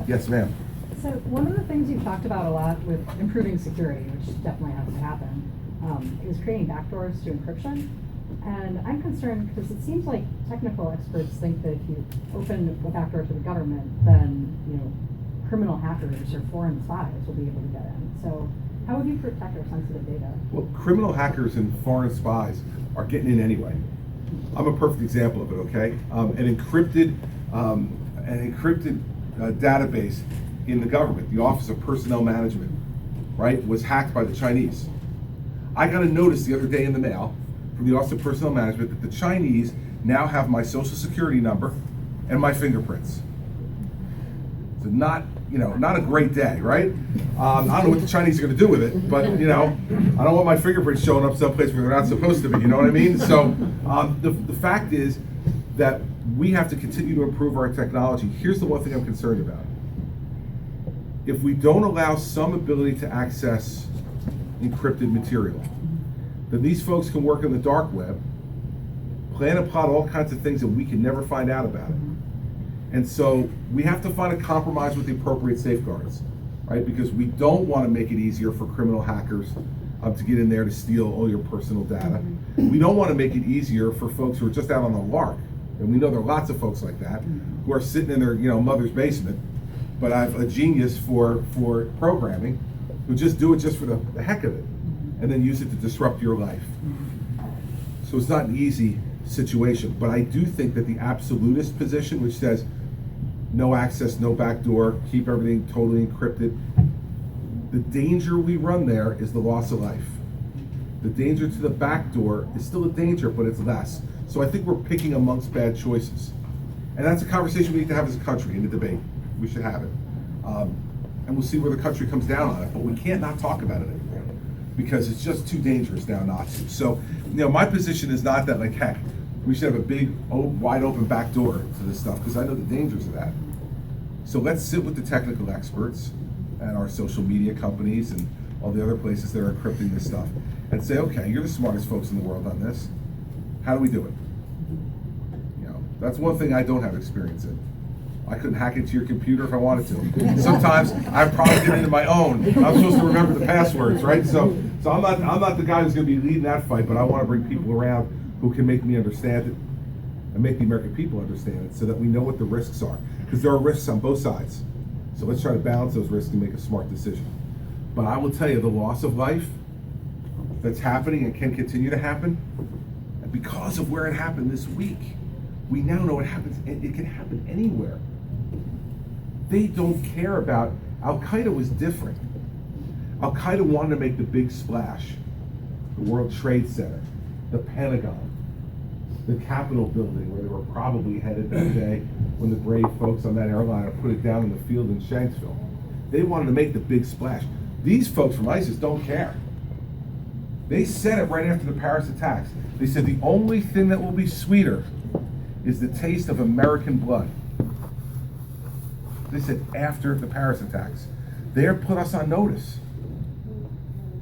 Yes, ma'am. So one of the things you've talked about a lot with improving security, which definitely has to happen, is creating backdoors to encryption. And I'm concerned because it seems like technical experts think that if you open a backdoor to the government, then criminal hackers or foreign spies will be able to get in. So how would you protect our sensitive data? Well, criminal hackers and foreign spies are getting in anyway. I'm a perfect example of it, okay? An encrypted database in the government, the Office of Personnel Management, right, was hacked by the Chinese. I got a notice the other day in the mail from the Office of Personnel Management that the Chinese now have my social security number and my fingerprints. So not a great day, right? I don't know what the Chinese are going to do with it, but I don't want my fingerprints showing up someplace where they're not supposed to be. You know what I mean? So the fact is that we have to continue to improve our technology. Here's the one thing I'm concerned about. If we don't allow some ability to access encrypted material, then these folks can work on the dark web, plan and plot all kinds of things that we can never find out about it. And so we have to find a compromise with the appropriate safeguards, right? Because we don't want to make it easier for criminal hackers to get in there to steal all your personal data. We don't want to make it easier for folks who are just out on the lark. And we know there are lots of folks like that who are sitting in their mother's basement, but I have a genius for programming who just do it just for the heck of it and then use it to disrupt your life. So it's not an easy situation, but I do think that the absolutist position, which says no access, no backdoor, keep everything totally encrypted, the danger we run there is the loss of life. The danger to the backdoor is still a danger, but it's less. So I think we're picking amongst bad choices. And that's a conversation we need to have as a country in the debate. We should have it. And we'll see where the country comes down on it, but we can't not talk about it anymore because it's just too dangerous now not to. So, my position is not that heck, we should have a big, wide open back door to this stuff because I know the dangers of that. So let's sit with the technical experts and our social media companies and all the other places that are encrypting this stuff and say, okay, you're the smartest folks in the world on this. How do we do it? That's one thing I don't have experience in. I couldn't hack into your computer if I wanted to. Sometimes I probably get into my own. I'm supposed to remember the passwords, right? So I'm not the guy who's going to be leading that fight, but I want to bring people around who can make me understand it and make the American people understand it so that we know what the risks are. Because there are risks on both sides. So let's try to balance those risks and make a smart decision. But I will tell you, the loss of life that's happening and can continue to happen, and because of where it happened this week, we now know it happens. It can happen anywhere. They don't care about, Al-Qaeda was different. Al-Qaeda wanted to make the big splash. The World Trade Center, the Pentagon, the Capitol building where they were probably headed that day when the brave folks on that airliner put it down in the field in Shanksville. They wanted to make the big splash. These folks from ISIS don't care. They said it right after the Paris attacks. They said the only thing that will be sweeter is the taste of American blood. They said after the Paris attacks. They put us on notice.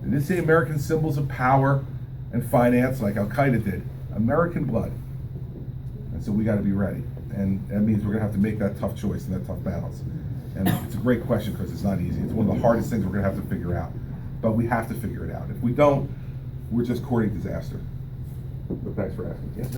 They didn't say American symbols of power and finance like Al-Qaeda did. American blood. And so we got to be ready. And that means we're going to have to make that tough choice and that tough balance. And it's a great question because it's not easy. It's one of the hardest things we're going to have to figure out. But we have to figure it out. If we don't, we're just courting disaster. But thanks for asking. Yes?